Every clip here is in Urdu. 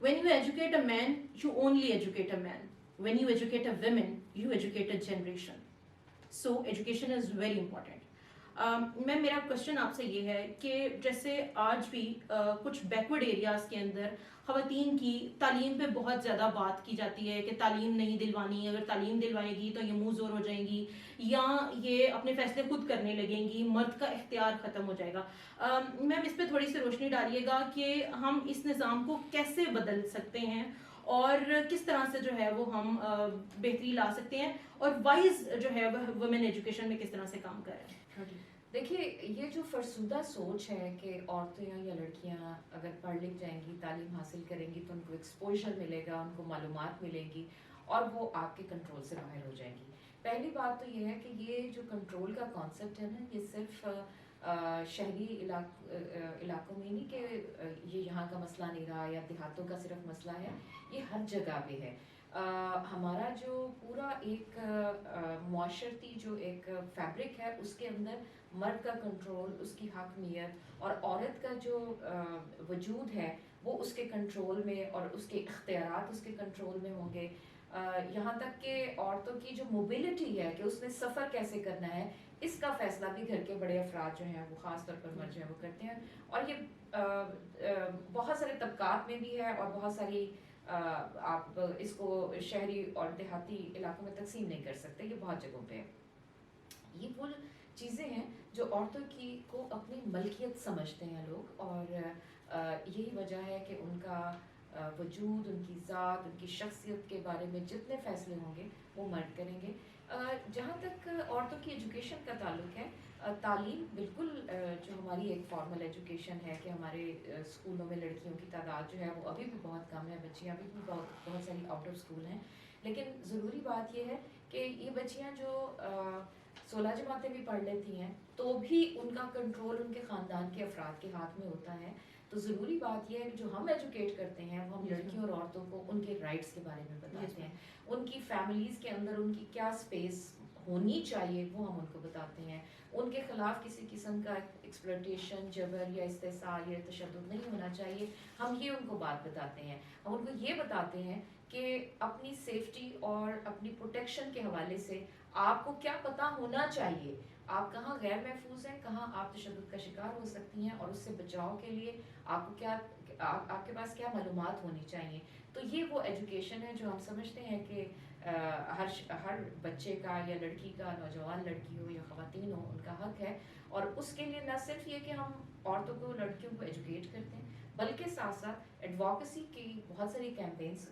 When you educate a man, you only educate a man. When you educate a woman, you educate a generation. So education is very important. میں میرا کوشچن آپ سے یہ ہے کہ جیسے آج بھی کچھ بیکورڈ ایریاز کے اندر خواتین کی تعلیم پہ بہت زیادہ بات کی جاتی ہے کہ تعلیم نہیں دلوانی، اگر تعلیم دلوائے گی تو یہ منہ زور ہو جائیں گی یا یہ اپنے فیصلے خود کرنے لگیں گی، مرد کا اختیار ختم ہو جائے گا. میم اس پہ تھوڑی سی روشنی ڈالیے گا کہ ہم اس نظام کو کیسے بدل سکتے ہیں اور کس طرح سے جو ہے وہ ہم بہتری لا سکتے ہیں، اور وائز جو ہے وہ وومن ایجوکیشن میں کس طرح سے کام کر رہے ہیں. دیکھیے یہ جو فرسودہ سوچ ہے کہ عورتیں یا لڑکیاں اگر پڑھ لکھ جائیں گی، تعلیم حاصل کریں گی تو ان کو ایکسپوجر ملے گا، ان کو معلومات ملے گی اور وہ آپ کے کنٹرول سے باہر ہو جائیں گی. پہلی بات تو یہ ہے کہ یہ جو کنٹرول کا کانسیپٹ ہے نا، یہ صرف شہری علاقوں میں نہیں کہ یہ یہاں کا مسئلہ نہیں رہا یا دیہاتوں کا صرف مسئلہ ہے، یہ ہر جگہ پہ ہے. ہمارا جو پورا ایک معاشرتی جو ایک فیبرک ہے اس کے اندر مرد کا کنٹرول، اس کی حاکمیت اور عورت کا جو وجود ہے وہ اس کے کنٹرول میں اور اس کے اختیارات اس کے کنٹرول میں ہوں گے. یہاں تک کہ عورتوں کی جو موبلٹی ہے کہ اس نے سفر کیسے کرنا ہے، اس کا فیصلہ بھی گھر کے بڑے افراد جو ہیں وہ خاص طور پر مرد جو ہیں وہ کرتے ہیں. اور یہ بہت سارے طبقات میں بھی ہے اور بہت ساری آپ اس کو شہری اور دیہاتی علاقوں میں تقسیم نہیں کر سکتے، یہ بہت جگہوں پہ ہے. یہ وہ چیزیں ہیں جو عورتوں کی کو اپنی ملکیت سمجھتے ہیں لوگ، اور یہی وجہ ہے کہ ان کا وجود، ان کی ذات، ان کی شخصیت کے بارے میں جتنے فیصلے ہوں گے وہ مرد کریں گے. جہاں تک عورتوں کی ایجوکیشن کا تعلق ہے، تعلیم بالکل جو ہماری ایک فارمل ایجوکیشن ہے کہ ہمارے اسکولوں میں لڑکیوں کی تعداد جو ہے وہ ابھی بھی بہت کم ہے، بچیاں ابھی بھی بہت ساری آؤٹ آف اسکول ہیں. لیکن ضروری بات یہ ہے کہ یہ بچیاں جو 16 جماعتیں بھی پڑھ لیتی ہیں تو بھی ان کا کنٹرول ان کے خاندان کے افراد کے ہاتھ میں ہوتا ہے. تو ضروری بات یہ ہے کہ جو ہم ایجوکیٹ کرتے ہیں وہ ہم لڑکیوں اور عورتوں کو ان کے رائٹس کے بارے میں بتاتے ہیں، ان کی فیملیز کے اندر ان کی کیا سپیس ہونی چاہیے وہ ہم ان کو بتاتے ہیں. ان کے خلاف کسی قسم کا ایکسپلوٹیشن، جبر یا استحصال یا تشدد نہیں ہونا چاہیے، ہم یہ ان کو بات بتاتے ہیں. ہم ان کو یہ بتاتے ہیں کہ اپنی سیفٹی اور اپنی پروٹیکشن کے حوالے سے آپ کو کیا پتہ ہونا چاہیے، آپ کہاں غیر محفوظ ہیں، کہاں آپ تشدد کا شکار ہو سکتی ہیں، اور اس سے بچاؤ کے لیے آپ کو کیا آپ کے پاس کیا معلومات ہونی چاہیے. تو یہ وہ ایجوکیشن ہے جو ہم سمجھتے ہیں کہ ہر بچے کا یا لڑکی کا، نوجوان لڑکی ہو یا خواتین ہو، ان کا حق ہے. اور اس کے لیے نہ صرف یہ کہ ہم عورتوں کو، لڑکیوں کو ایجوکیٹ کرتے ہیں، بلکہ ساتھ ساتھ ایڈوکیسی کی بہت ساری کیمپینس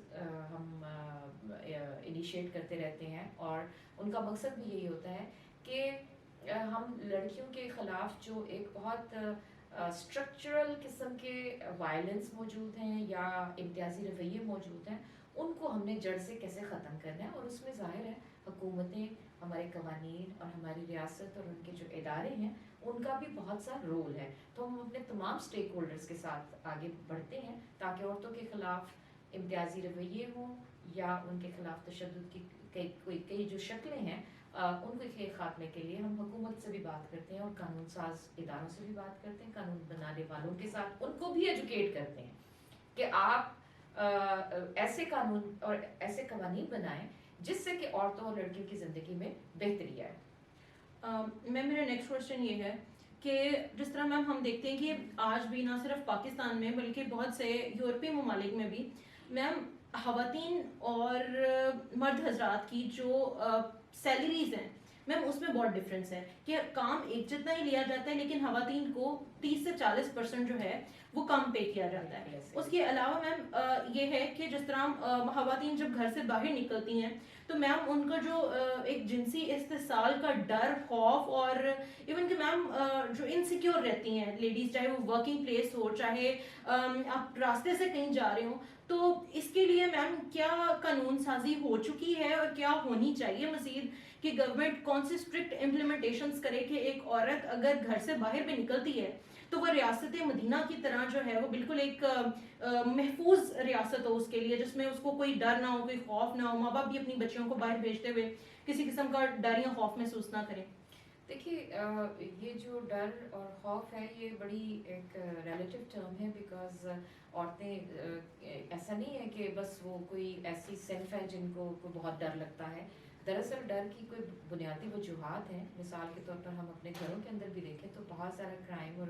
ہم انیشیٹ کرتے رہتے ہیں. اور ان کا مقصد بھی یہی ہوتا ہے کہ ہم لڑکیوں کے خلاف جو ایک بہت اسٹرکچرل قسم کے وائلنس موجود ہیں یا امتیازی رویے موجود ہیں، ان کو ہم نے جڑ سے کیسے ختم کرنا ہے. اور اس میں ظاہر ہے حکومتیں، ہمارے قوانین اور ہماری ریاست اور ان کے جو ادارے ہیں ان کا بھی بہت سا رول ہے. تو ہم اپنے تمام اسٹیک ہولڈرز کے ساتھ آگے بڑھتے ہیں تاکہ عورتوں کے خلاف امتیازی رویے ہوں یا ان کے خلاف تشدد کی کئی جو شکلیں ہیں ان کے خاتمے کے لیے ہم حکومت سے بھی بات کرتے ہیں اور قانون ساز اداروں سے بھی بات کرتے ہیں، قانون بنانے والوں کے ساتھ ان کو بھی ایجوکیٹ کرتے ہیں کہ آپ ایسے قانون اور ایسے قوانین بنائیں جس سے کہ عورتوں اور لڑکیوں کی زندگی میں بہتری آئے. میم میرا نیکسٹ کوشچن یہ ہے کہ جس طرح میم ہم دیکھتے ہیں کہ آج بھی نہ صرف پاکستان میں بلکہ بہت سے یورپی ممالک میں بھی میم خواتین اور مرد حضرات کی جو سیلریز ہیں میم اس میں بہت ڈفرینس ہے کہ کام ایک جتنا ہی لیا جاتا ہے لیکن خواتین کو 30 سے 40% جو ہے وہ کم پے کیا جاتا ہے. اس کے علاوہ میم یہ ہے کہ جس طرح خواتین جب گھر سے باہر نکلتی ہیں تو میم ان کا جو ایک جنسی استحصال کا ڈر، خوف، اور ایون کہ میم جو انسیکیور رہتی ہیں لیڈیز، چاہے وہ ورکنگ پلیس ہو، چاہے آپ راستے سے کہیں جا رہے ہوں، تو اس کے لیے میم کیا قانون سازی ہو چکی ہے اور کیا ہونی چاہیے مزید کہ گورنمنٹ کون سی اسٹرکٹ امپلیمنٹیشنز کرے کہ ایک عورت اگر گھر سے باہر بھی نکلتی ہے تو وہ ریاست مدینہ کی طرح جو ہے وہ بالکل ایک محفوظ ریاست ہو اس کے لیے، جس میں اس کو کوئی ڈر نہ ہو، کوئی خوف نہ ہو، ماں باپ بھی اپنی بچیوں کو باہر بھیجتے ہوئے کسی قسم کا ڈر یا خوف محسوس نہ کریں. دیکھیے یہ جو ڈر اور خوف ہے یہ بڑی ایک ریلیٹیو ٹرم ہے، بیکاز عورتیں ایسا نہیں ہے کہ بس وہ کوئی ایسی صنف ہے جن کو بہت ڈر لگتا ہے. دراصل ڈر کی کوئی بنیادی وجوہات ہیں. مثال کے طور پر ہم اپنے گھروں کے اندر بھی دیکھیں تو بہت سارا کرائم اور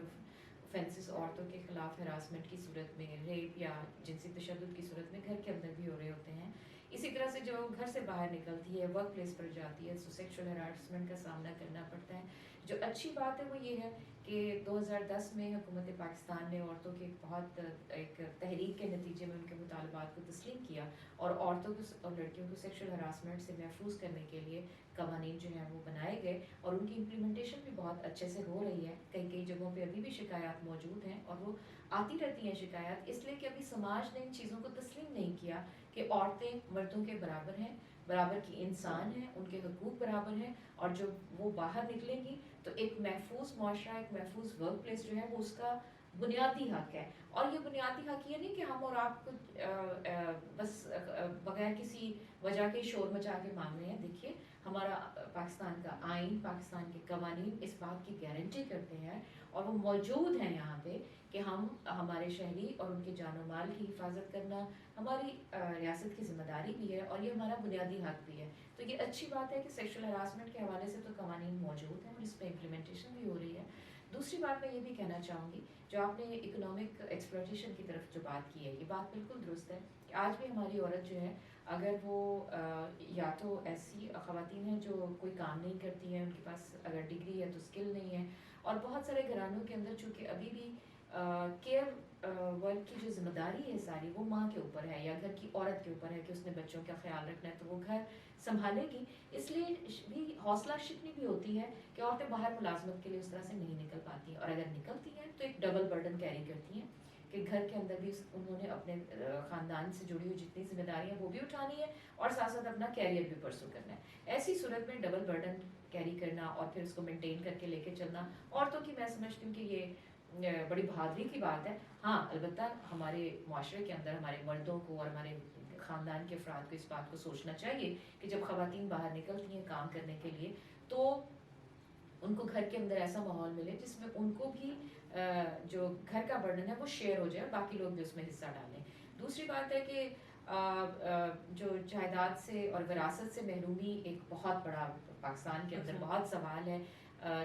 offences عورتوں کے خلاف ہراسمنٹ کی صورت میں, ریپ یا جنسی تشدد کی صورت میں گھر کے اندر بھی ہو رہے ہوتے ہیں. اسی طرح سے جو گھر سے باہر نکلتی ہے, ورک پلیس پر جاتی ہے, تو سیکشل ہراسمنٹ کا سامنا کرنا پڑتا ہے. جو اچھی بات ہے وہ یہ ہے کہ 2010 میں حکومت پاکستان نے عورتوں کے ایک تحریک کے نتیجے میں ان کے مطالبات کو تسلیم کیا, اور عورتوں کو اور لڑکیوں کو سیکشل ہراسمنٹ سے محفوظ کرنے کے لیے قوانین جو ہیں وہ بنائے گئے, اور ان کی امپلیمنٹیشن بھی بہت اچھے سے ہو رہی ہے. کئی جگہوں پہ ابھی بھی شکایات موجود ہیں, اور وہ آتی رہتی ہیں شکایات, اس لیے کہ ابھی سماج نے ان چیزوں کو تسلیم نہیں کیا کہ عورتیں مردوں کے برابر ہیں, برابر کی انسان ہیں, ان کے حقوق برابر ہیں, اور جب وہ باہر نکلیں گی تو ایک محفوظ معاشرہ, ایک محفوظ ورک پلیس جو ہے وہ اس کا بنیادی حق ہے. اور یہ بنیادی حق یہ نہیں کہ ہم اور آپ کو بس بغیر کسی وجہ کے شور مچا کے مانگ رہے ہیں. دیکھیے ہمارا پاکستان کا آئین, پاکستان کے قوانین اس بات کی گارنٹی کرتے ہیں, اور وہ موجود ہیں یہاں پہ کہ ہم ہمارے شہری اور ان کے جان و مال کی حفاظت کرنا ہماری ریاست کی ذمہ داری بھی ہے, اور یہ ہمارا بنیادی حق بھی ہے. تو یہ اچھی بات ہے کہ سیکشل ہراسمنٹ کے حوالے سے تو قوانین موجود ہیں اور اس پہ امپلیمنٹیشن بھی ہو رہی ہے. دوسری بات میں یہ بھی کہنا چاہوں گی, جو آپ نے اکنامک ایکسپلوٹیشن کی طرف جو بات کی ہے, یہ بات بالکل درست ہے کہ آج بھی ہماری عورت جو ہے, اگر وہ یا تو ایسی خواتین ہیں جو کوئی کام نہیں کرتی ہیں, ان کے پاس اگر ڈگری ہے تو اسکل نہیں ہے, اور بہت سارے گھرانوں کے اندر چونکہ ابھی بھی کیئر ورک کی جو ذمہ داری ہے ساری وہ ماں کے اوپر ہے یا گھر کی عورت کے اوپر ہے کہ اس نے بچوں کا خیال رکھنا ہے, تو وہ گھر سنبھالے گی. اس لیے بھی حوصلہ شکنی بھی ہوتی ہے کہ عورتیں باہر ملازمت کے لیے اس طرح سے نہیں نکل پاتی ہیں, اور اگر نکلتی ہیں تو ایک ڈبل برڈن کیری کرتی ہیں کہ گھر کے اندر بھی انہوں نے اپنے خاندان سے جڑی ہوئی جتنی ذمہ داریاں وہ بھی اٹھانی ہے, اور ساتھ ساتھ اپنا کیریئر بھی پرسو کرنا ہے. ایسی صورت میں ڈبل برڈن کیری کرنا اور پھر اس کو مینٹین کر کے لے کے چلنا عورتوں کی, میں سمجھتی ہوں کہ یہ بڑی بہادری کی بات ہے. ہاں البتہ ہمارے معاشرے کے اندر ہمارے مردوں کو اور ہمارے خاندان کے افراد کو اس بات کو سوچنا چاہیے کہ جب خواتین باہر نکلتی ہیں کام کرنے کے لیے تو ان کو گھر کے اندر ایسا ماحول ملے جس میں ان کو بھی جو گھر کا برڈن ہے وہ شیئر ہو جائے, باقی لوگ بھی اس میں حصہ ڈالیں. دوسری بات ہے کہ جو جائیداد سے اور وراثت سے محرومی ایک بہت بڑا پاکستان کے اندر بہت سوال ہے,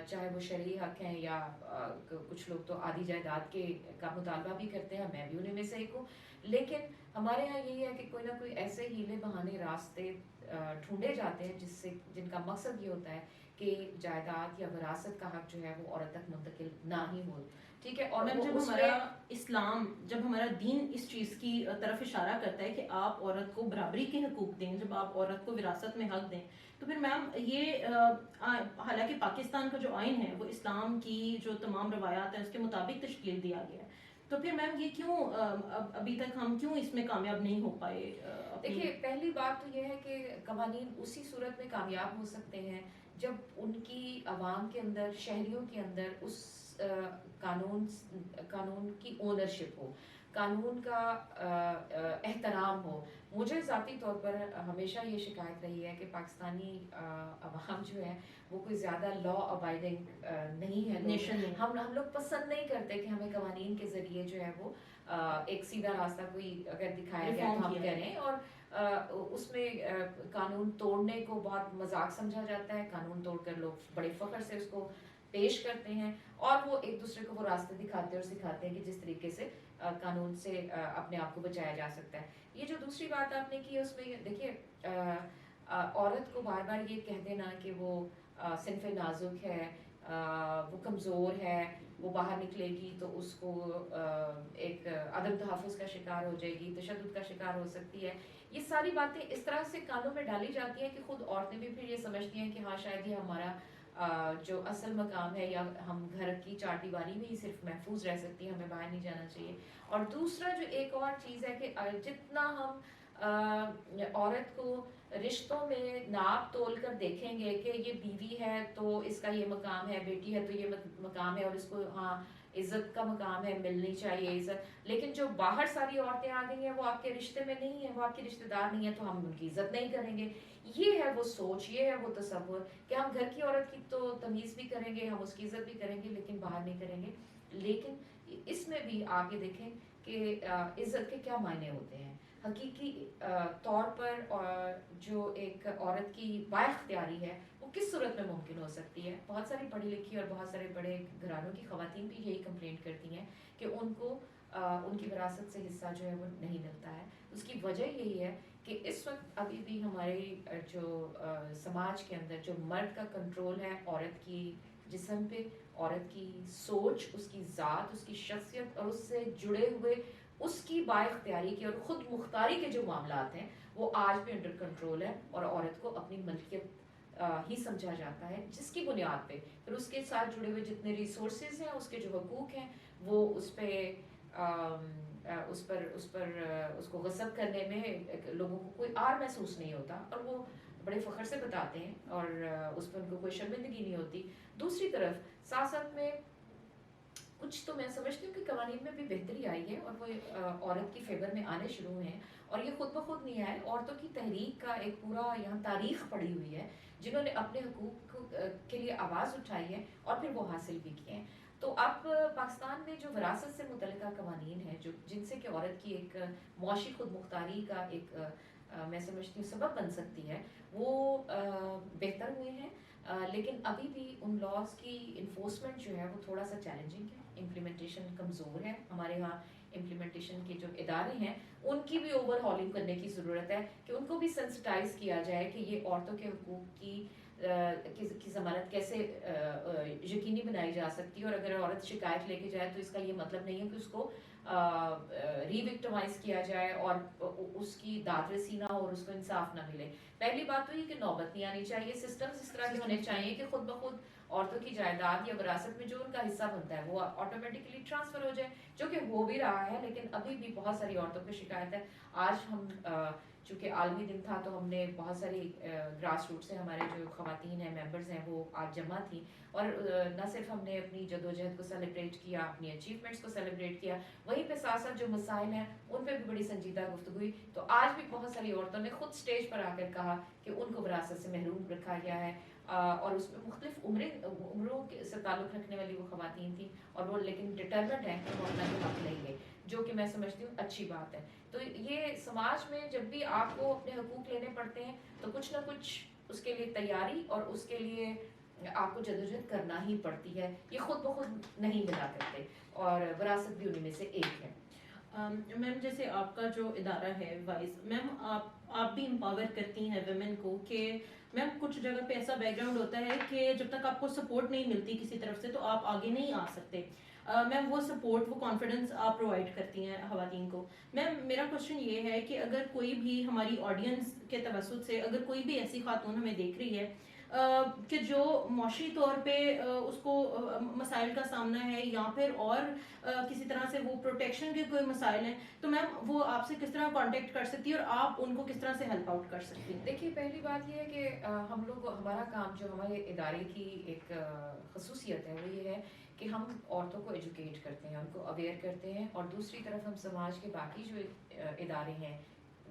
چاہے وہ شرعی حق ہیں یا کچھ لوگ تو آدھی جائیداد کا مطالبہ بھی کرتے ہیں, میں بھی انہیں میں سے ایک ہوں. لیکن ہمارے یہاں یہی ہے کہ کوئی نہ کوئی ایسے ہیلے بہانے راستے ڈھونڈے جاتے ہیں جن کا مقصد یہ ہوتا ہے کہ جائیداد یا وراثت کا حق جو ہے وہ عورت تک منتقل نہ ہی ہو. ٹھیک ہے, اور جب ہمارا اسلام, جب ہمارا دین اس چیز کی طرف اشارہ کرتا ہے کہ آپ عورت کو برابری کے حقوق دیں, جب آپ عورت کو وراثت میں حق دیں, تو پھر میم یہ حالانکہ پاکستان کا جو آئین ہے وہ اسلام کی جو تمام روایات ہیں اس کے مطابق تشکیل دیا گیا ہے, تو پھر میم یہ کیوں ابھی تک ہم کیوں اس میں کامیاب نہیں ہو پائے؟ دیکھیے پہلی بات تو یہ ہے کہ قوانین اسی صورت میں کامیاب ہو سکتے ہیں جب ان کی عوام کے اندر, شہریوں کے اندر اس قانون کی اونرشپ ہو, قانون کا احترام ہو. مجھے ذاتی طور پر ہمیشہ یہ شکایت رہی ہے کہ پاکستانی عوام جو ہے وہ کوئی زیادہ لا ابائڈنگ نہیں ہے, نیشن میں ہم لوگ پسند نہیں کرتے کہ ہمیں قوانین کے ذریعے جو ہے وہ ایک سیدھا راستہ کوئی اگر دکھایا گیا تو ہم کریں, اور اس میں قانون توڑنے کو بہت مذاق سمجھا جاتا ہے. قانون توڑ کر لوگ بڑے فخر سے اس کو پیش کرتے ہیں, اور وہ ایک دوسرے کو وہ راستے دکھاتے اور سکھاتے ہیں کہ جس طریقے سے قانون سے اپنے آپ کو بچایا جا سکتا ہے. یہ جو دوسری بات آپ نے کی ہے اس میں دیکھیے عورت کو بار بار یہ کہہ دینا کہ وہ صنف نازک ہے, وہ کمزور ہے, وہ باہر نکلے گی تو اس کو ایک عدم تحفظ کا شکار ہو جائے گی, تشدد کا شکار ہو سکتی ہے, یہ ساری باتیں اس طرح سے کانوں میں ڈالی جاتی ہیں کہ خود عورتیں بھی پھر یہ سمجھتی ہیں کہ ہاں شاید یہ ہمارا جو اصل مقام ہے, یا ہم گھر کی چار دیواری میں ہی صرف محفوظ رہ سکتی ہیں, ہمیں باہر نہیں جانا چاہیے. اور دوسرا جو ایک اور چیز ہے کہ جتنا ہم عورت کو رشتوں میں ناپ تول کر دیکھیں گے کہ یہ بیوی ہے تو اس کا یہ مقام ہے, بیٹی ہے تو یہ مقام ہے, اور اس کو ہاں عزت کا مقام ہے, ملنی چاہیے عزت, لیکن جو باہر ساری عورتیں آ گئی ہیں وہ آپ کے رشتے میں نہیں ہیں, وہ آپ کے رشتے دار نہیں ہیں, تو ہم ان کی عزت نہیں کریں گے. یہ ہے وہ سوچ, یہ ہے وہ تصور کہ ہم گھر کی عورت کی تو تمیز بھی کریں گے, ہم اس کی عزت بھی کریں گے, لیکن باہر نہیں کریں گے. لیکن اس میں بھی آگے دیکھیں کہ عزت کے کیا معنی ہوتے ہیں. حقیقی طور پر جو ایک عورت کی بااختیاری ہے وہ کس صورت میں ممکن ہو سکتی ہے. بہت ساری پڑھی لکھی اور بہت سارے بڑے گھرانوں کی خواتین بھی یہی کمپلینٹ کرتی ہیں کہ ان کو ان کی وراثت سے حصہ جو ہے وہ نہیں ملتا ہے. اس کی وجہ یہی ہے کہ اس وقت ابھی بھی ہماری جو سماج کے اندر جو مرد کا کنٹرول ہے عورت کی جسم پہ، عورت کی سوچ، اس کی ذات، اس کی شخصیت اور اس سے جڑے ہوئے اس کی بااختیاری کے اور خود مختاری کے جو معاملات ہیں وہ آج بھی انڈر کنٹرول ہے، اور عورت کو اپنی ملکیت ہی سمجھا جاتا ہے، جس کی بنیاد پہ پھر اس کے ساتھ جڑے ہوئے جتنے ریسورسز ہیں، اس کے جو حقوق ہیں وہ اس پہ اس کو غصب کرنے میں لوگوں کو کوئی آر محسوس نہیں ہوتا، اور وہ بڑے فخر سے بتاتے ہیں اور اس پہ ان کو کوئی شرمندگی نہیں ہوتی. دوسری طرف ساتھ ساتھ میں کچھ تو میں سمجھتی ہوں کہ قوانین میں بھی بہتری آئی ہے اور وہ عورت کی فیور میں آنے شروع ہوئے ہیں، اور یہ خود بخود نہیں آئے. عورتوں کی تحریک کا ایک پورا یہاں تاریخ پڑی ہوئی ہے جنہوں نے اپنے حقوق کے لیے آواز اٹھائی ہے اور پھر وہ حاصل بھی کیے ہیں. تو اب پاکستان میں جو وراثت سے متعلقہ قوانین ہیں جن سے کہ عورت کی ایک معاشی خود مختاری کا ایک میں سمجھتی ہوں سبب بن سکتی ہے، وہ بہتر ہوئے ہیں. لیکن ابھی بھی ان لاز کی انفورسمنٹ جو ہے وہ تھوڑا سا چیلنجنگ ہے، امپلیمنٹیشن کمزور ہے. ہمارے ہاں امپلیمنٹیشن کے جو ادارے ہیں ان کی بھی اوور ہالنگ کرنے کی ضرورت ہے کہ ان کو بھی سینسٹائز کیا جائے کہ یہ عورتوں کے حقوق کی ضمانت کیسے یقینی بنائی جا سکتی ہے. اور اگر عورت شکایت لے کے جائے تو اس کا یہ مطلب نہیں ہے کہ اس کو ری وکٹمائز کیا جائے اور اس کی داد رسی نہ ہو اور اس کو انصاف نہ ملے. پہلی بات تو یہ کہ نوبت نہیں آنی چاہیے. سسٹمز اس طرح کے ہونے چاہیے کہ خود بخود عورتوں کی جائیداد یا وراثت میں جو ان کا حصہ بنتا ہے وہ آٹومیٹکلی ٹرانسفر ہو جائے، جو کہ ہو بھی رہا ہے. لیکن ابھی بھی بہت ساری عورتوں کی شکایت ہے. آج ہم چونکہ عالمی دن تھا تو ہم نے بہت ساری گراس روٹ سے ہمارے جو خواتین ہیں ممبرز ہیں وہ آج جمع تھیں، اور نہ صرف ہم نے اپنی جدوجہد کو سیلیبریٹ کیا، اپنی اچیومنٹس کو سیلیبریٹ کیا، وہیں پہ ساتھ ساتھ جو مسائل ہیں ان پہ بھی بڑی سنجیدہ گفتگو ہوئی. تو آج بھی بہت ساری عورتوں نے خود سٹیج پر آ کر کہا کہ ان کو وراثت سے محروم رکھا گیا ہے، اور اس میں مختلف عمروں سے تعلق رکھنے والی وہ خواتین تھیں، اور وہ لیکن ڈٹرمنٹ ہیں کہ وہ اپنا جو حق لیں گے، جو کہ میں سمجھتی ہوں اچھی بات ہے. تو یہ سماج میں جب بھی آپ کو اپنے حقوق لینے پڑتے ہیں تو کچھ نہ کچھ اس کے لیے تیاری اور اس کے لیے آپ کو جدوجہد کرنا ہی پڑتی ہے. یہ خود بخود نہیں ملا کرتے، اور وراثت بھی انہیں میں سے ایک ہے. میم جیسے آپ کا جو ادارہ ہے وائز، میم آپ بھی امپاور کرتی ہیں ویمن کو کہ میم کچھ جگہ پہ ایسا بیک گراؤنڈ ہوتا ہے کہ جب تک آپ کو سپورٹ نہیں ملتی کسی طرف سے تو آپ آگے نہیں آ سکتے. میم وہ سپورٹ، وہ کانفیڈنس آپ پرووائڈ کرتی ہیں خواتین کو. میم میرا کوشچن یہ ہے کہ اگر کوئی بھی ہماری آڈینس کے توسط سے اگر کوئی بھی ایسی خاتون ہمیں دیکھ رہی ہے کہ جو معاشی طور پہ اس کو مسائل کا سامنا ہے یا پھر اور کسی طرح سے وہ پروٹیکشن کے کوئی مسائل ہیں، تو میم وہ آپ سے کس طرح کانٹیکٹ کر سکتی ہے اور آپ ان کو کس طرح سے ہیلپ آؤٹ کر سکتی ہیں؟ دیکھیے پہلی بات یہ ہے کہ ہم لوگ ہمارا کام جو ہمارے ادارے کی ایک خصوصیت ہے وہ یہ ہے کہ ہم عورتوں کو ایجوکیٹ کرتے ہیں، ان کو اویئر کرتے ہیں، اور دوسری طرف ہم سماج کے باقی جو ادارے ہیں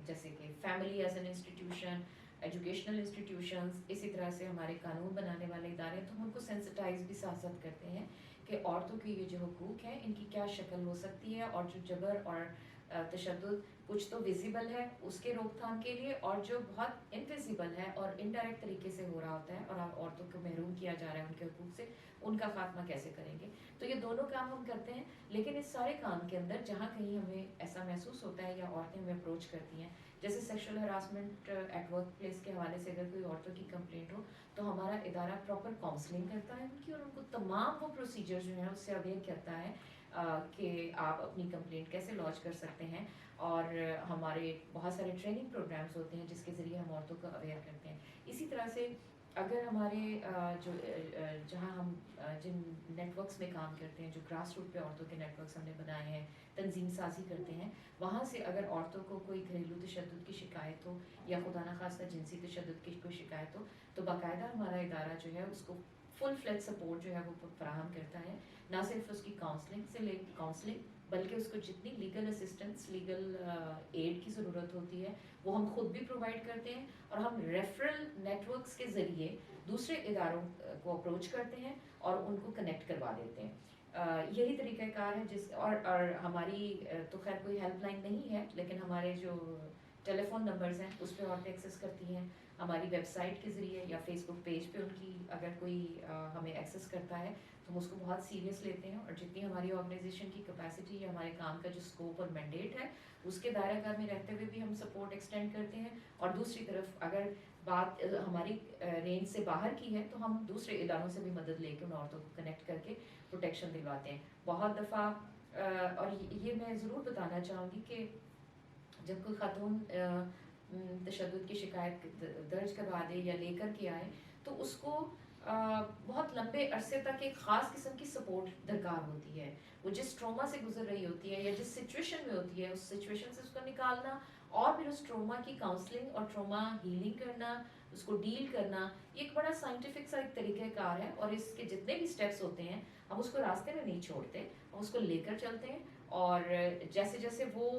جیسے کہ family as an institution, educational institutions, اسی طرح سے ہمارے قانون بنانے والے ادارے، تو ہم ان کو سینسٹائز بھی ساتھ ساتھ کرتے ہیں کہ عورتوں کی یہ جو حقوق ہیں ان کی کیا شکل ہو سکتی ہے، اور جو جبر اور تشدد کچھ تو ویزیبل ہے اس کے روک تھام کے لیے، اور جو بہت انویزیبل ہے اور انڈائریکٹ طریقے سے ہو رہا ہوتا ہے اور عورتوں کو محروم کیا جا رہا ہے ان کے حقوق سے، ان کا خاتمہ کیسے کریں گے. تو یہ دونوں کام ہم کرتے ہیں. لیکن اس سارے کام کے اندر جہاں کہیں ہمیں ایسا محسوس ہوتا ہے یا عورتیں ہمیں اپروچ کرتی ہیں، جیسے sexual harassment at workplace کے حوالے سے اگر کوئی عورتوں کی کمپلینٹ ہو تو ہمارا ادارہ پراپر کاؤنسلنگ کرتا ہے ان کی، اور ان کو تمام وہ پروسیجر جو ہیں اس سے اویئر کرتا ہے کہ آپ اپنی کمپلینٹ کیسے لانچ کر سکتے ہیں. اور ہمارے بہت سارے ٹریننگ پروگرامز ہوتے ہیں جس کے ذریعے ہم عورتوں کو اویئر کرتے ہیں. اسی طرح سے اگر ہمارے جو جہاں ہم جن نیٹ ورکس میں کام کرتے ہیں، جو گراس روٹ پہ عورتوں کے نیٹ ورکس ہم نے بنائے ہیں، تنظیم سازی کرتے ہیں، وہاں سے اگر عورتوں کو کوئی گھریلو تشدد کی شکایت ہو یا خدا نخواستہ جنسی تشدد کی کوئی شکایت ہو تو باقاعدہ ہمارا ادارہ جو ہے اس کو فل فلیج سپورٹ جو ہے وہ فراہم کرتا ہے. نہ صرف اس کی کاؤنسلنگ بلکہ اس کو جتنی لیگل اسسٹنس، لیگل ایڈ کی ضرورت ہوتی ہے وہ ہم خود بھی پرووائڈ کرتے ہیں، اور ہم ریفرل نیٹ ورکس کے ذریعے دوسرے اداروں کو اپروچ کرتے ہیں اور ان کو کنیکٹ کروا دیتے ہیں. یہی طریقہ کار ہے جس اور ہماری تو خیر کوئی ہیلپ لائن نہیں ہے، لیکن ہمارے جو ٹیلی فون نمبرز ہیں اس پہ عورتیں ایکسیس کرتی ہیں، ہماری ویب سائٹ کے ذریعے یا فیس بک پیج پہ ان کی اگر کوئی ہمیں ایکسیس کرتا ہے تو ہم اس کو بہت سیریس لیتے ہیں، اور جتنی ہماری آرگنائزیشن کی کیپیسٹی یا ہمارے کام کا جو اسکوپ اور مینڈیٹ ہے اس کے دائرہ کار میں رہتے ہوئے بھی ہم سپورٹ ایکسٹینڈ کرتے ہیں، اور دوسری طرف اگر بات ہماری رینج سے باہر کی ہے تو ہم دوسرے اداروں سے بھی مدد لے کے ان عورتوں کو کنیکٹ کر کے پروٹیکشن دلواتے ہیں۔ بہت دفعہ اور یہ میں ضرور بتانا چاہوں گی کہ جب کوئی خاتون تشدد کی شکایت درج کروا دے یا لے کر کے آئے تو اس کو بہت لمبے عرصے تک ایک خاص قسم کی سپورٹ درکار ہوتی ہے۔ وہ جس ٹروما سے گزر رہی ہوتی ہے یا جس سچویشن میں ہوتی ہے اس سچویشن سے اس کو نکالنا اور پھر اس ٹروما کی کاؤنسلنگ اور ٹروما ہیلنگ کرنا، اس کو ڈیل کرنا، یہ ایک بڑا سائنٹیفک سا ایک طریقہ کار ہے، اور اس کے جتنے بھی سٹیپس ہوتے ہیں ہم اس کو راستے میں نہیں چھوڑتے، ہم اس کو لے کر چلتے ہیں، اور جیسے جیسے وہ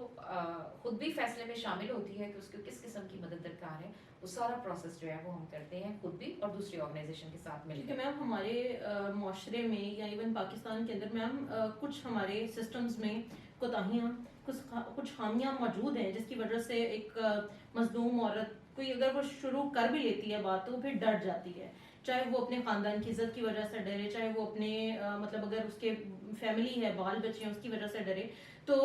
خود بھی فیصلے میں شامل ہوتی ہے کہ اس کو کس قسم کی مدد درکار ہے، وہ سارا پروسیس جو ہے وہ ہم کرتے ہیں خود بھی اور دوسری آرگنائزیشن کے ساتھ مل کیونکہ کے۔ میم ہمارے معاشرے میں یا ایون پاکستان کے اندر میم کچھ ہمارے سسٹمز میں کوتاہیاں، کچھ خامیاں موجود ہیں جس کی وجہ سے ایک مظلوم عورت کوئی اگر وہ شروع کر بھی لیتی ہے بات تو وہ پھر ڈر جاتی ہے، چاہے وہ اپنے خاندان کی عزت کی وجہ سے ڈرے، چاہے وہ اپنے مطلب اگر اس کے فیملی ہے، بال بچے ہیں، اس کی وجہ سے ڈرے۔ تو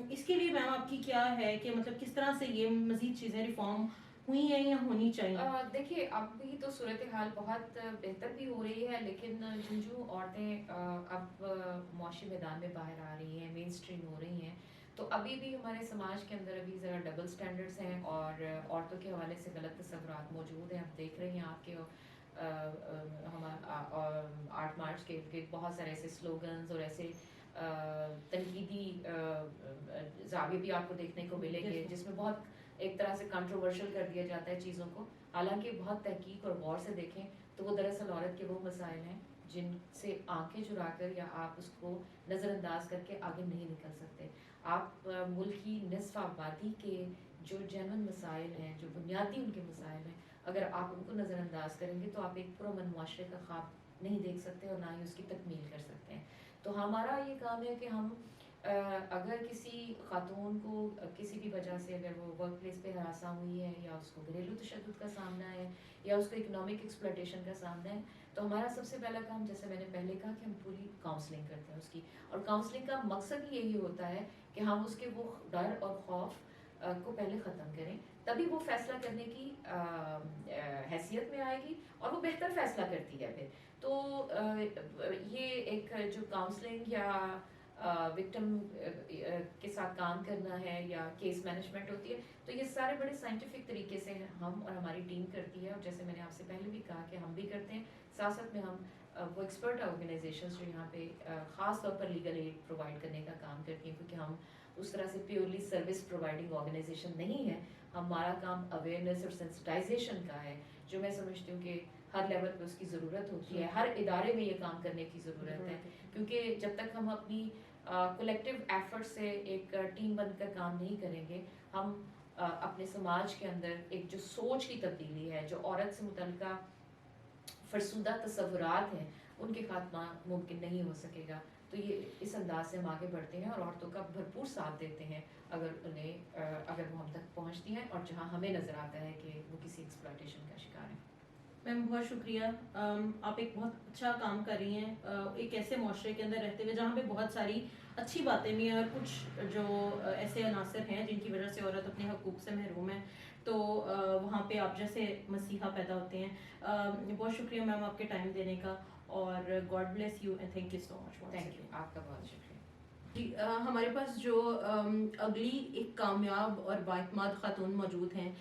اس کے لیے میم آپ کی کیا ہے کہ مطلب کس طرح سے یہ مزید چیزیں ریفارم ہوئی ہیں یا ہونی چاہیے؟ دیکھیے اب بھی تو صورتحال بہت بہتر بھی ہو رہی ہے، لیکن جو عورتیں اب معاشی میدان میں باہر آ رہی ہیں، مین اسٹریم ہو رہی ہیں، تو ابھی بھی ہمارے سماج کے اندر ابھی ذرا ڈبل سٹینڈرڈس ہیں اور عورتوں کے حوالے سے غلط تصورات موجود ہیں۔ اب دیکھ رہے ہیں آپ کے 8 مارچ کے بہت سارے ایسے سلوگنز اور ایسے تنقیدی زاویے بھی آپ کو دیکھنے کو ملیں گے جس میں بہت ایک طرح سے کنٹروورشل کر دیا جاتا ہے چیزوں کو، حالانکہ بہت تحقیق اور غور سے دیکھیں تو وہ دراصل عورت کے وہ مسائل ہیں جن سے آنکھیں چرا کر یا آپ اس کو نظر انداز کر کے آگے نہیں نکل سکتے۔ آپ ملک کی نصف آبادی کے جو جینون مسائل ہیں، جو بنیادی ان کے مسائل ہیں، اگر آپ ان کو نظر انداز کریں گے تو آپ ایک پرامن معاشرے کا خواب نہیں دیکھ سکتے اور نہ ہی اس کی تکمیل کر سکتے ہیں۔ تو ہمارا یہ کام ہے کہ ہم اگر کسی خاتون کو کسی بھی وجہ سے اگر وہ ورک پلیس پہ ہراساں ہوئی ہے یا اس کو گھریلو تشدد کا سامنا ہے یا اس کو اکنامک ایکسپلائٹیشن کا سامنا ہے، تو ہمارا سب سے پہلا کام، جیسے میں نے پہلے کہا، کہ ہم پوری کاؤنسلنگ کرتے ہیں اس کی، اور کاؤنسلنگ کا مقصد ہی یہی ہوتا ہے کہ ہم اس کے وہ ڈر اور خوف کو پہلے ختم کریں، تبھی وہ فیصلہ کرنے کی حیثیت میں آئے گی اور وہ بہتر فیصلہ کرتی ہے پھر۔ تو یہ ایک جو کاؤنسلنگ یا وکٹم کے ساتھ کام کرنا ہے یا کیس مینجمنٹ ہوتی ہے، تو یہ سارے بڑے سائنٹیفک طریقے سے ہم اور ہماری ٹیم کرتی ہے، اور جیسے میں نے آپ سے پہلے بھی کہا کہ ہم بھی کرتے ہیں، ساتھ ساتھ میں ہم وہ ایکسپرٹ آرگنائزیشنز جو یہاں پہ خاص طور پر لیگل ایڈ پرووائڈ کرنے کا کام کرتی ہیں، کیونکہ ہم اس طرح سے پیورلی سروس پرووائڈنگ آرگنائزیشن نہیں ہے، ہمارا کام اویئرنیس اور سینسٹائزیشن کا ہے، جو میں سمجھتی ہوں کہ ہر لیول پہ اس کی ضرورت ہوتی ہے، ہر ادارے میں یہ کام کرنے کی ضرورت ہے، کیونکہ جب تک ہم اپنی کولیکٹیو ایفرٹ سے ایک ٹیم بن کر کام نہیں کریں گے، ہم اپنے سماج کے اندر ایک جو سوچ کی تبدیلی ہے، جو عورت سے متعلقہ فرسودہ تصورات ہیں، ان کے خاتمہ ممکن نہیں ہو سکے گا۔ تو یہ اس انداز سے ہم آگے بڑھتے ہیں اور عورتوں کا بھرپور ساتھ دیتے ہیں اگر وہ ہم تک پہنچتی ہیں اور جہاں ہمیں نظر آتا ہے کہ وہ کسی ایکسپلائٹیشن کا شکار ہے۔ میم بہت شکریہ، آپ ایک بہت اچھا کام کر رہی ہیں ایک ایسے معاشرے کے اندر رہتے ہوئے جہاں پہ بہت ساری اچھی باتیں بھی ہیں اور کچھ جو ایسے عناصر ہیں جن کی وجہ سے عورت اپنے حقوق سے محروم ہے، تو وہاں پہ آپ جیسے مسیحا پیدا ہوتے ہیں۔ بہت شکریہ میم آپ کے ٹائم دینے کا، اور God bless you and thank you so much. Thank you, آپ کا بہت شکریہ۔ جی ہمارے پاس جو اگلی ایک کامیاب اور بااعتماد خاتون موجود ہیں،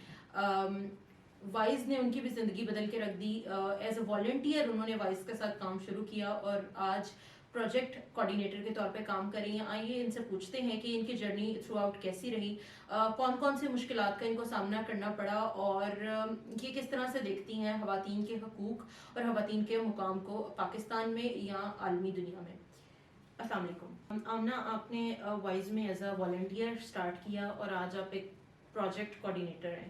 وائز نے ان کی بھی زندگی بدل کے رکھ دی۔ ایز اے والنٹیئر انہوں نے وائز کے ساتھ کام شروع کیا اور آج پروجیکٹ کوآرڈینیٹر کے طور پہ کام کر رہی ہیں۔ آئیے ان سے پوچھتے ہیں کہ ان کی جرنی تھرو آؤٹ کیسی رہی، کون کون سے مشکلات کا ان کو سامنا کرنا پڑا، اور یہ کس طرح سے دیکھتی ہیں خواتین کے حقوق اور خواتین کے مقام کو پاکستان میں یا عالمی دنیا میں۔ السلام علیکم آمنہ، آپ نے وائز میں ایز اے والنٹیئر اسٹارٹ کیا اور آج آپ ایک پروجیکٹ کوآرڈینیٹر ہیں۔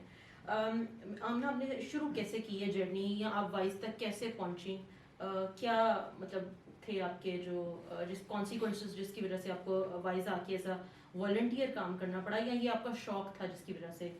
آمنہ، آپ نے شروع کیسے کی ہے جرنی، یا آپ وائز تک کیسے پہنچی، کیا مطلب تھے آپ کے جو جس کانسیکوینسز جس کی وجہ سے آپ کو وائز آ کے ایسا والنٹیئر کام کرنا پڑا, یا یہ آپ کا شوق تھا جس کی وجہ سے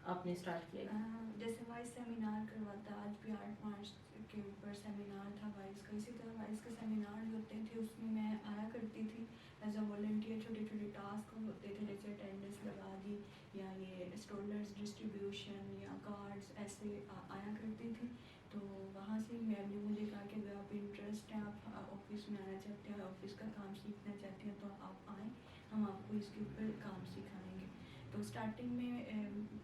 آپ نے اسٹارٹ کیا؟ جیسے وائس سیمینار کرواتا ہے, آج بھی 8 مارچ کے اوپر سیمینار تھا وائس کا, اسی طرح وائس کے سیمینار جو ہوتے تھے اس میں آیا کرتی تھی ایز اے والنٹیئر. چھوٹے چھوٹے ٹاسک ہوتے تھے جیسے اٹینڈنس لگا دی یا یہ اسٹولرس ڈسٹریبیوشن یا کارڈس, ایسے آیا کرتی تھی. تو وہاں سے میم نے مجھے کہا کہ اگر آپ انٹرسٹ ہیں, آپ آفس میں آنا چاہتے ہیں, آفس کا کام سیکھنا چاہتے ہیں, تو آپ آئیں, ہم آپ کو اس کے اوپر کام سکھائیں گے. تو اسٹارٹنگ میں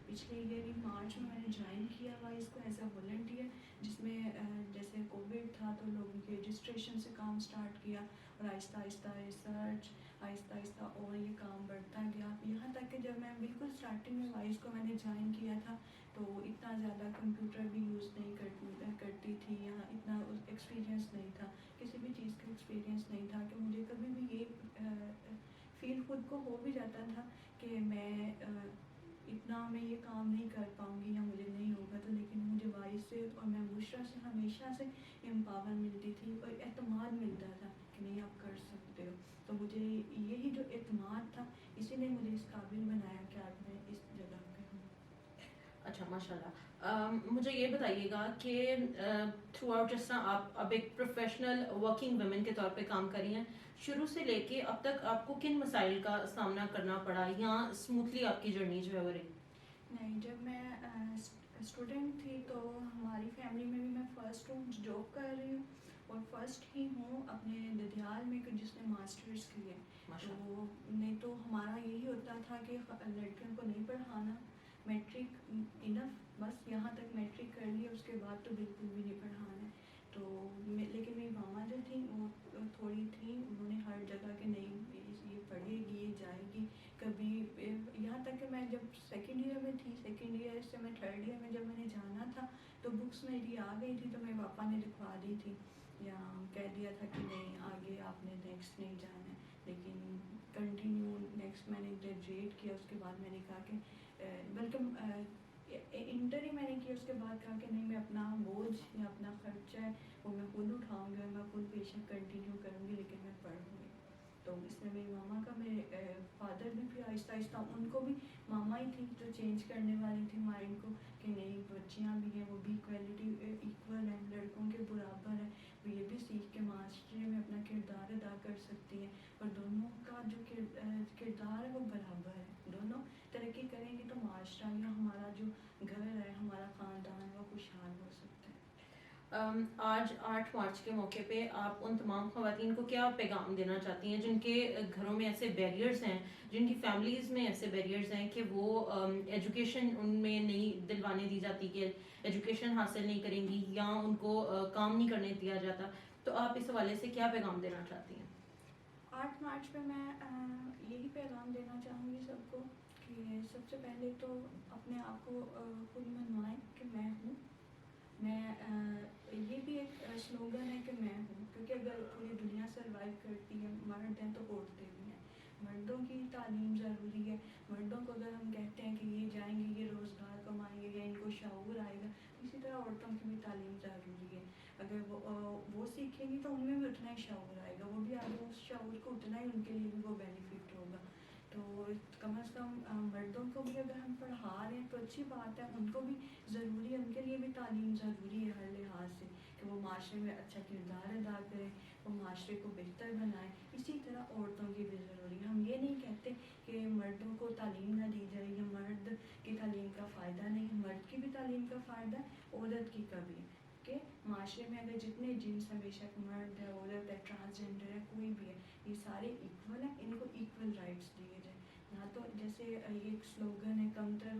پچھلے ایئر مارچ میں نے جوائن کیا ہوا اس کو ایز اے والنٹیئر, جس میں جیسے کووڈ تھا تو لوگوں کے رجسٹریشن سے کام اسٹارٹ کیا, اور آہستہ آہستہ ریسرچ, آہستہ آہستہ اور یہ کام بڑھتا گیا, یہاں تک کہ جب میں بالکل اسٹارٹنگ میں وائس کو میں نے جوائن کیا تھا تو اتنا زیادہ کمپیوٹر بھی یوز نہیں کرتی تھی, یا اتنا ایکسپیرینس نہیں تھا, کسی بھی چیز کا ایکسپیرینس نہیں تھا کہ مجھے کبھی بھی یہ فیل خود کو ہو بھی جاتا تھا کہ میں اتنا میں یہ کام نہیں کر پاؤں گی یا مجھے نہیں ہوگا. تو لیکن مجھے وائس سے اور میں بشریٰ سے ہمیشہ سے امپاور ملتی تھی اور اعتماد ملتا تھا کہ نہیں آپ کر سکتے ہو. تو مجھے یہی جو اعتماد تھا اسی نے مجھے اس قابل بنایا کہ آج میں اس جگہ پہ ہوں. اچھا ماشاء اللہ. مجھے یہ بتائیے گا کہ تھرو آؤٹ جس طرح آپ اب ایک پروفیشنل ورکنگ ویمن کے طور پہ کام کر رہی ہیں, شروع سے لے کے اب تک آپ کو کن مسائل کا سامنا کرنا پڑا, یا اسموتھلی آپ کی جرنی جو ہے وہ رہی؟ نہیں, جب میں اسٹوڈنٹ تھی تو ہماری فیملی میں بھی میں فرسٹ ہوں, جاب کر رہی ہوں, اور فرسٹ ہی ہوں اپنے ددیال میں کہ جس نے ماسٹرز کیے. تو نہیں تو ہمارا یہی ہوتا تھا کہ لڑکیوں کو نہیں پڑھانا, میٹرک انف, بس یہاں تک میٹرک کر لی, اس کے بعد تو بالکل بھی نہیں پڑھانا ہے. تو لیکن میری ماما جو تھیں وہ تھوڑی تھیں, انہوں نے ہر جگہ کہ نہیں یہ پڑھے گی, یہ جائے گی کبھی, یہاں تک کہ میں جب سیکنڈ ایئر میں تھی, سیکنڈ ایئر سے میں تھرڈ ایئر میں جب میں نے جانا تھا تو بکس میری آ گئی تھی, تو میرے پاپا نے لکھوا دی تھی یا کہہ دیا تھا کہ نہیں آگے آپ نے نیکسٹ نہیں جانا ہے. لیکن کنٹینیو نیکسٹ میں نے گریجویٹ کیا, اس کے بعد میں نے کہا کہ بلکہ انٹر ہی میں نے کیا, اس کے بعد کہا کہ نہیں میں اپنا بوجھ یا اپنا خرچہ ہے وہ میں خود اٹھاؤں گی, اور میں خود بے شک کنٹینیو کروں گی, لیکن میں پڑھوں گی. تو اس میں میری ماما کا, میرے فادر بھی پھر آہستہ آہستہ, ان کو بھی ماما ہی تھی جو چینج کرنے والی تھی مائنڈ کو کہ نہیں بچیاں بھی ہیں, وہ بھی ایکویلٹی ایکول ہیں, لڑکوں کے برابر ہیں, وہ یہ بھی سیکھ کے معاشرے میں اپنا کردار ادا کر سکتی ہیں, اور دونوں کا جو کردار ہے وہ برابر ہے, دونوں ترقی کریں گے تو معاشرہ یا ہمارا جو گھر ہے, ہمارا خاندان ہے, وہ خوشحال ہو سکتا ہے. آج 8 مارچ کے موقع پہ آپ ان تمام خواتین کو کیا پیغام دینا چاہتی ہیں جن کے گھروں میں ایسے بیریئرز ہیں, جن کی فیملیز میں ایسے بیریئرز ہیں کہ وہ ایجوکیشن ان میں نہیں دلوانے دی جاتی, کہ ایجوکیشن حاصل نہیں کریں گی, یا ان کو کام نہیں کرنے دیا جاتا, تو آپ اس حوالے سے کیا پیغام دینا چاہتی ہیں؟ 8 مارچ پہ میں یہی پیغام دینا چاہوں گی سب کو کہ سب سے پہلے تو اپنے آپ کو خود منوائیں کہ میں ہوں. میں یہ بھی ایک سلوگن ہے کہ میں ہوں, کیونکہ اگر پوری دنیا سروائیو کرتی ہے, مرد ہیں تو عورتیں بھی ہیں. مردوں کی تعلیم ضروری ہے, مردوں کو اگر ہم کہتے ہیں کہ یہ جائیں گے, یہ روزگار کمائیں گے, یا ان کو شعور آئے گا, اسی طرح عورتوں کی بھی تعلیم ضروری ہے. اگر وہ سیکھیں گی تو ان میں بھی اتنا ہی شعور آئے گا, وہ بھی آگے اس شعور کو اتنا ہی ان کے لیے بھی وہ بینیفٹ ہوگا. تو کم از کم مردوں کو بھی اگر ہم پڑھا رہے ہیں تو اچھی بات ہے, ان کو بھی ضروری ہے, ان کے لیے بھی تعلیم ضروری ہے ہر لحاظ سے, کہ وہ معاشرے میں اچھا کردار ادا کریں, وہ معاشرے کو بہتر بنائیں. اسی طرح عورتوں کی بھی ضروری ہے. ہم یہ نہیں کہتے کہ مردوں کو تعلیم نہ دی جائے یا مرد کی تعلیم کا فائدہ نہیں, مرد کی بھی تعلیم کا فائدہ ہے, عورت کی کا بھی, کہ معاشرے میں اگر جتنے جنس ہیں, بے شک مرد ہے, عورت ہے, ٹرانسجینڈر ہے, کوئی بھی ہے, یہ سارے ایکول ہیں, ان کو ایکول رائٹس دیے جائیں. نہ تو جیسے یہ ایک سلوگن ہے کمتر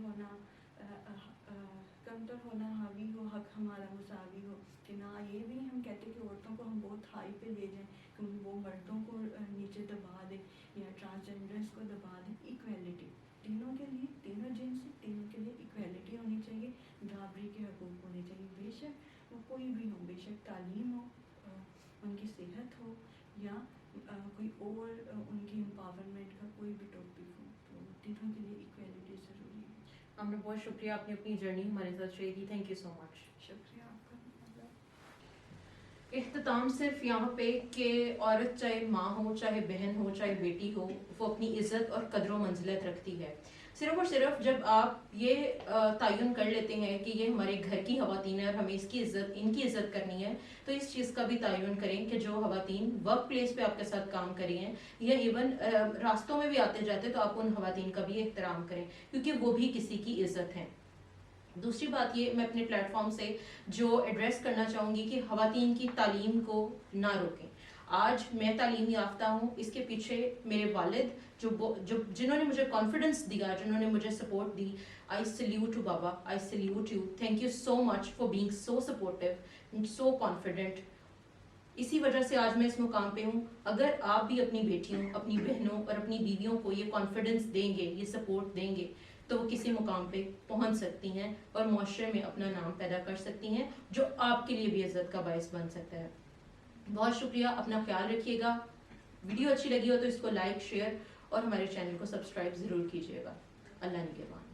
ہونا حاوی ہو, حق ہمارا مساوی ہو, کہ نہ یہ بھی ہم کہتے کہ عورتوں کو ہم بہت ہائی پہ لے جائیں کہ وہ مردوں کو نیچے دبا دیں یا ٹرانسجینڈرس کو دبا دیں. ایکویلٹی تینوں کے لیے, تینوں جنس تینوں کے لیے ایکویلٹی ہونی چاہیے, برابری کے حقوق ہونے چاہیے, بے شک وہ کوئی بھی ہو, بے شک تعلیم ہو, ان کی صحت ہو, یا کوئی اور ان کی امپاورمنٹ کا کوئی بھی ٹاپک ہو, تو تینوں کے لیے ایکویلٹی ضروری ہے. ہم نے بہت شکریہ, آپ نے اپنی جرنی ہمارے ساتھ شیئر کی. تھینک یو سو مچ. شکریہ آپ کا. اختتام صرف یہاں پہ کہ عورت چاہے ماں ہو، چاہے بہن ہو، چاہے بیٹی ہو، وہ اپنی عزت اور قدر و منزلت رکھتی ہے صرف اور صرف جب آپ یہ تعین کر لیتے ہیں کہ یہ ہمارے گھر کی خواتین ہیں اور ہمیں ان کی عزت کرنی ہے، تو اس چیز کا بھی تعین کریں کہ جو خواتین ورک پلیس پہ آپ کے ساتھ کام کری ہیں یا ایون راستوں میں بھی آتے جاتے، تو آپ ان خواتین کا بھی احترام کریں، کیونکہ وہ بھی کسی کی عزت ہیں۔ دوسری بات یہ میں اپنے پلیٹ فارم سے جو ایڈریس کرنا چاہوں گی کہ خواتین کی تعلیم کو نہ روکیں۔ آج میں تعلیم یافتہ ہوں، اس کے پیچھے میرے والد جنہوں نے مجھے کانفیڈنس دیا، جنہوں نے مجھے سپورٹ دی۔ آئی سلیوٹ ٹو بابا، I salute you, thank you so much for being so supportive, so confident. اسی وجہ سے آج میں اس مقام پہ ہوں۔ اگر آپ بھی اپنی بیٹیوں، اپنی بہنوں اور اپنی بیویوں کو یہ کانفیڈنس دیں گے، یہ سپورٹ دیں گے، تو وہ کسی مقام پہ پہنچ سکتی ہیں اور معاشرے میں اپنا نام پیدا کر سکتی ہیں، جو آپ کے لیے بھی عزت کا باعث بن سکتا ہے۔ بہت شکریہ، اپنا خیال رکھیے گا۔ ویڈیو اچھی لگی ہو تو اس کو لائک، شیئر اور ہمارے چینل کو سبسکرائب ضرور کیجیے گا۔ اللہ نگہبان۔